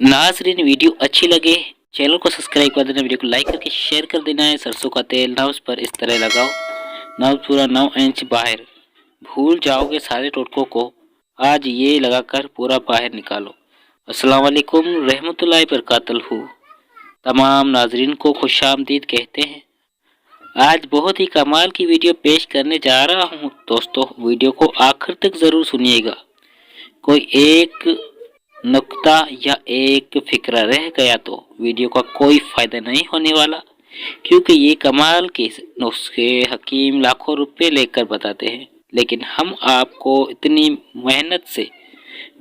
नाज़रीन, वीडियो अच्छी लगे चैनल को सब्सक्राइब कर देना, वीडियो को लाइक करके शेयर कर देना है। सरसों का तेल नब्ज़ पर इस तरह लगाओ, नब्ज़ पूरा 9 इंच बाहर, भूल जाओगे सारे टोटकों को। आज ये लगाकर पूरा बाहर निकालो। अस्सलाम वालेकुम रहमतुल्लाहि बरकातहू। तमाम नाजरीन को खुशामदीद कहते हैं। आज बहुत ही कमाल की वीडियो पेश करने जा रहा हूँ दोस्तों, वीडियो को आखिर तक ज़रूर सुनिएगा। कोई एक नुक्ता या एक फिक्रा रह गया तो वीडियो का कोई फ़ायदा नहीं होने वाला, क्योंकि ये कमाल के नुस्खे हकीम लाखों रुपए लेकर बताते हैं, लेकिन हम आपको इतनी मेहनत से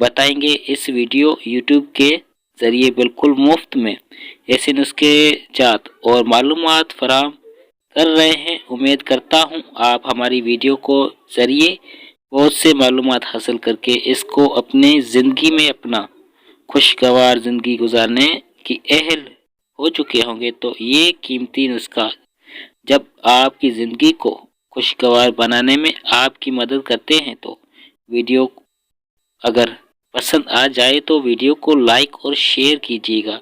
बताएंगे इस वीडियो यूट्यूब के ज़रिए बिल्कुल मुफ्त में। ऐसे नुस्खे जात और मालूमात फराहम कर रहे हैं। उम्मीद करता हूँ आप हमारी वीडियो को ज़रिए बहुत से मालूमात हासिल करके इसको अपनी ज़िंदगी में अपना खुशगवार ज़िंदगी गुजारने की अहल हो चुके होंगे। तो ये कीमती नुस्खा जब आपकी ज़िंदगी को खुशगवार बनाने में आपकी मदद करते हैं, तो वीडियो अगर पसंद आ जाए तो वीडियो को लाइक और शेयर कीजिएगा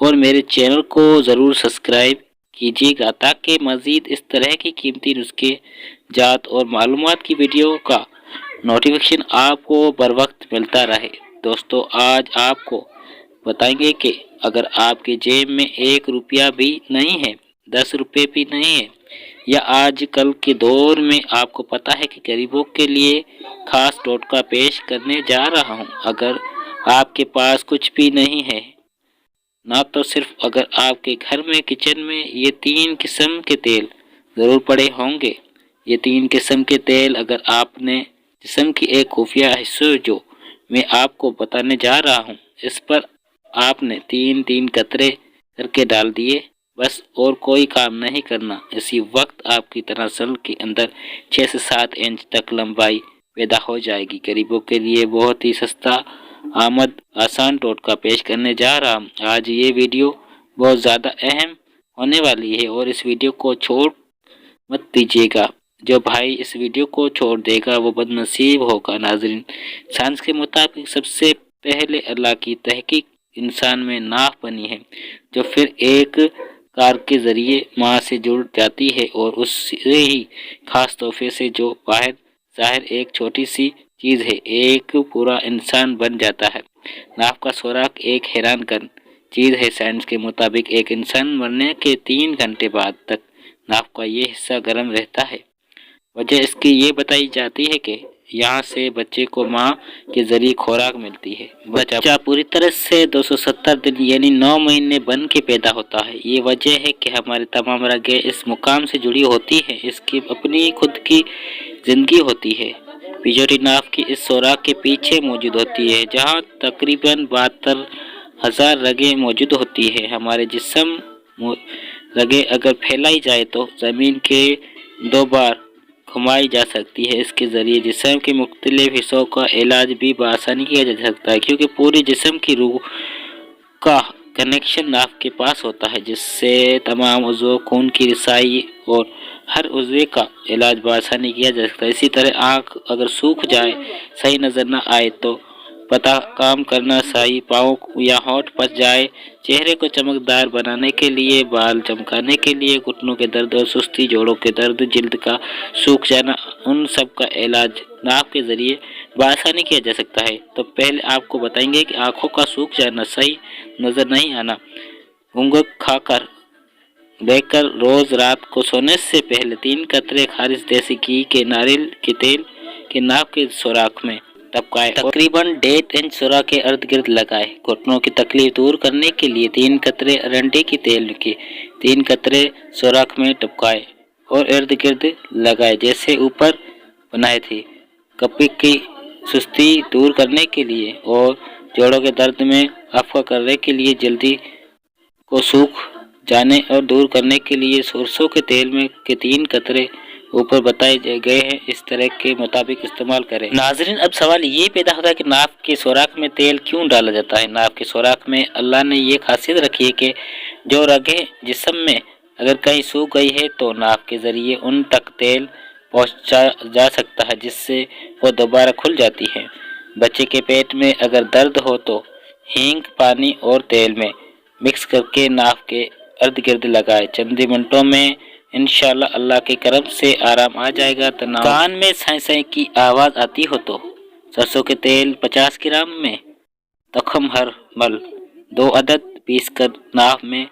और मेरे चैनल को ज़रूर सब्सक्राइब कीजिएगा, ताकि मज़ीद इस तरह की कीमती नुस्खे जात और मालूमात की वीडियो का नोटिफिकेशन आपको बर वक्त मिलता रहे। दोस्तों, आज आपको बताएंगे कि अगर आपके जेब में 1 रुपया भी नहीं है, 10 रुपये भी नहीं है, या आजकल के दौर में आपको पता है कि गरीबों के लिए खास टोटका पेश करने जा रहा हूं। अगर आपके पास कुछ भी नहीं है ना, तो सिर्फ अगर आपके घर में किचन में ये 3 किस्म के तेल ज़रूर पड़े होंगे। ये 3 किस्म के तेल अगर आपने जिस्म की एक खुफिया हिस्से जो मैं आपको बताने जा रहा हूँ, इस पर आपने 3-3 कतरे करके डाल दिए बस, और कोई काम नहीं करना। इसी वक्त आपकी तनासल के अंदर 6 से 7 इंच तक लंबाई पैदा हो जाएगी। गरीबों के लिए बहुत ही सस्ता आमद आसान टोटका पेश करने जा रहा हूँ। आज ये वीडियो बहुत ज़्यादा अहम होने वाली है और इस वीडियो को छोड़ मत दीजिएगा। जो भाई इस वीडियो को छोड़ देगा वो बदनसीब होगा। नाज़रीन, साइंस के मुताबिक सबसे पहले अल्लाह की तहकीक इंसान में नाफ बनी है, जो फिर एक कार के ज़रिए माँ से जुड़ जाती है और उससे ही खास तोहफे से जो बाहर ज़ाहिर एक छोटी सी चीज़ है, एक पूरा इंसान बन जाता है। नाफ का सुराख एक हैरान कर चीज़ है। साइंस के मुताबिक एक इंसान मरने के 3 घंटे बाद तक नाफ का ये हिस्सा गर्म रहता है। वजह इसकी ये बताई जाती है कि यहाँ से बच्चे को माँ के ज़रिए खुराक मिलती है। बच्चा पूरी तरह से 270 दिन यानी 9 महीने बन के पैदा होता है। ये वजह है कि हमारी तमाम रगें इस मुकाम से जुड़ी होती हैं। इसकी अपनी खुद की ज़िंदगी होती है। पिछोटी नाफ की इस सुराख के पीछे मौजूद होती है, जहाँ तकरीबन 72,000 रगें मौजूद होती है। हमारे जिस्म रगें अगर फैलाई जाए तो ज़मीन के 2 बार घुमाई जा सकती है। इसके ज़रिए जिस्म के मुख्तलिफ हिस्सों का इलाज भी बआसानी किया जा सकता है, क्योंकि पूरे जिस्म की रूह का कनेक्शन नाफ के पास होता है, जिससे तमाम उज़्व खून की रिसाई और हर उज़्व का इलाज बआसानी किया जा सकता है। इसी तरह आँख अगर सूख जाए, सही नज़र न आए तो पता काम करना सही, पाँव या होंठ पच जाए, चेहरे को चमकदार बनाने के लिए, बाल चमकाने के लिए, घुटनों के दर्द और सुस्ती, जोड़ों के दर्द, जिल्द का सूख जाना, उन सब का इलाज नाफ के ज़रिए बआसानी किया जा सकता है। तो पहले आपको बताएंगे कि आँखों का सूख जाना, सही नज़र नहीं आना, घूंघट खाकर देखकर रोज़ रात को सोने से पहले 3 कतरे खारिज देसी घी के नारियल के तेल के नाफ के सुराख में टपकाए, तकरीबन 1.5 इंच सुराख के अर्ध गिर्द लगाए। घुटनों की तकलीफ दूर करने के लिए 3 कतरे अरंडी के तेल के 3 कतरे सुराख में टपकाए और इर्द गिर्द लगाए, जैसे ऊपर बनाए थे। कपी की सुस्ती दूर करने के लिए और जोड़ों के दर्द में अफवा करने के लिए, जल्दी को सूख जाने और दूर करने के लिए सरसों के तेल में के 3 कतरे ऊपर बताए गए हैं, इस तरह के मुताबिक इस्तेमाल करें। नाज़रीन, अब सवाल ये पैदा होता है कि नाफ के सुराख में तेल क्यों डाला जाता है। नाफ के सुराख में अल्लाह ने ये खासियत रखी है कि जो रगें जिस्म में अगर कहीं सूख गई है तो नाफ के ज़रिए उन तक तेल पहुँचा जा सकता है, जिससे वो दोबारा खुल जाती है। बच्चे के पेट में अगर दर्द हो तो हींग पानी और तेल में मिक्स करके नाक के इर्द गिर्द लगाए। चंद मिनटों में इंशाल्लाह अल्लाह के करम से आराम आ जाएगा। तनाव कान में साई साई की आवाज़ आती हो तो सरसों के तेल 50 ग्राम में तखम हर मल 2 अदद पीस कर नाक में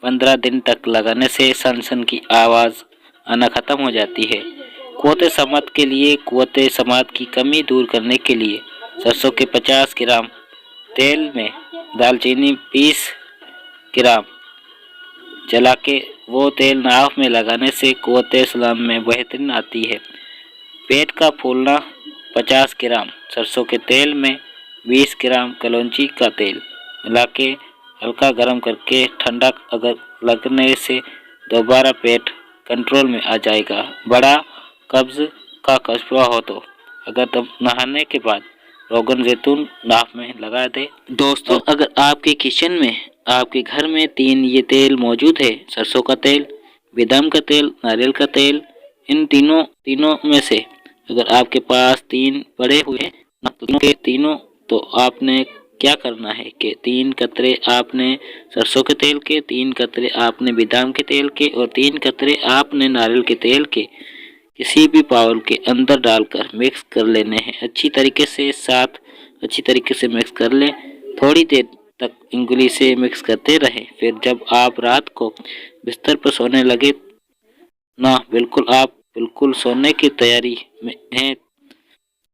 15 दिन तक लगाने से सन की आवाज़ आना ख़त्म हो जाती है। कुव्वत समात के लिए कुव्वत समात की कमी दूर करने के लिए सरसों के 50 ग्राम तेल में दालचीनी 20 ग्राम जला के वो तेल नाक में लगाने से कुव्वत सलाम में बेहतरीन आती है। पेट का फूलना 50 ग्राम सरसों के तेल में 20 ग्राम कलौंजी का तेल मिला के हल्का गर्म करके ठंडा अगर लगने से दोबारा पेट कंट्रोल में आ जाएगा। बड़ा कब्ज का कष्वा हो तो अगर तब नहाने के बाद रोगन जैतून नाक में लगा दे। दोस्तों, अगर आपके किचन में आपके घर में 3 ये तेल मौजूद है, सरसों का तेल, बादाम का तेल, नारियल का तेल, इन तीनों में से अगर आपके पास 3 पड़े हुए हैं तीनों, तो आपने क्या करना है कि 3 कतरे आपने सरसों के तेल के, 3 कतरे आपने बादाम के तेल के और 3 कतरे आपने नारियल के तेल के किसी भी बाउल के अंदर डालकर मिक्स कर लेने हैं अच्छी तरीके से। अच्छी तरीके से मिक्स कर लें। थोड़ी देर तक उंगली से मिक्स करते रहें। फिर जब आप रात को बिस्तर पर सोने लगे आप बिल्कुल सोने की तैयारी में हैं,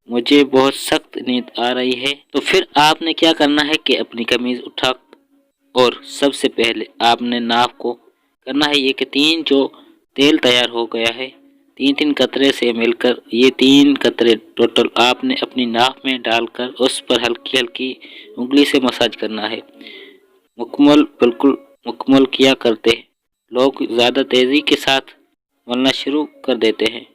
मुझे बहुत सख्त नींद आ रही है, तो फिर आपने क्या करना है कि अपनी कमीज उठा और सबसे पहले आपने नाक को करना है ये कि 3 जो तेल तैयार हो गया है 3 कतरे से मिलकर ये 3 कतरे टोटल आपने अपनी नाक में डालकर उस पर हल्की हल्की उंगली से मसाज करना है। बिल्कुल मुकम्मल किया करते हैं। लोग ज़्यादा तेज़ी के साथ मलना शुरू कर देते हैं,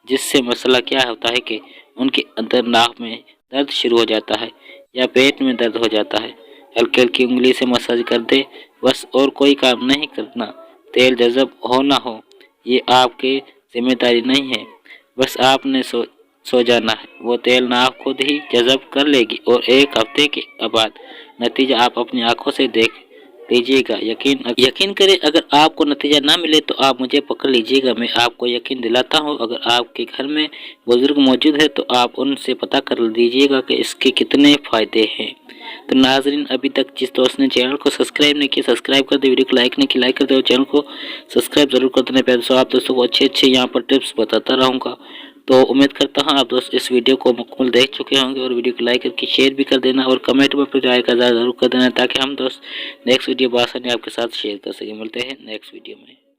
जिससे मसला क्या होता है कि उनके अंदर नाक में दर्द शुरू हो जाता है या पेट में दर्द हो जाता है। हल्की हल्की उंगली से मसाज कर दे बस, और कोई काम नहीं करना। तेल जज़ब हो ना हो ये आपके जिम्मेदारी नहीं है, बस आपने सो जाना है। वो तेल नाक खुद ही जज़ब कर लेगी और 1 हफ्ते के बाद नतीजा आप अपनी आंखों से देख लीजिएगा। यकीन करें, अगर आपको नतीजा ना मिले तो आप मुझे पकड़ लीजिएगा, मैं आपको यकीन दिलाता हूँ। अगर आपके घर में बुजुर्ग मौजूद है तो आप उनसे पता कर लीजिएगा कि इसके कितने फ़ायदे हैं। तो नाजरीन, अभी तक जिस दोस्त ने चैनल को सब्सक्राइब नहीं किया सब्सक्राइब कर दे, वीडियो को लाइक नहीं किया लाइक कर दे और चैनल को सब्सक्राइब जरूर कर देना। प्यारे आप दोस्तों को अच्छे यहाँ पर टिप्स बताता रहूँगा। तो उम्मीद करता हूँ आप दोस्त इस वीडियो को मुकम्मल देख चुके होंगे और वीडियो को लाइक करके शेयर भी कर देना और कमेंट में अपनी राय का इज़हार जरूर कर देना, ताकि हम दोस्त नेक्स्ट वीडियो बआसानी आपके साथ शेयर कर सकें। मिलते हैं नेक्स्ट वीडियो में।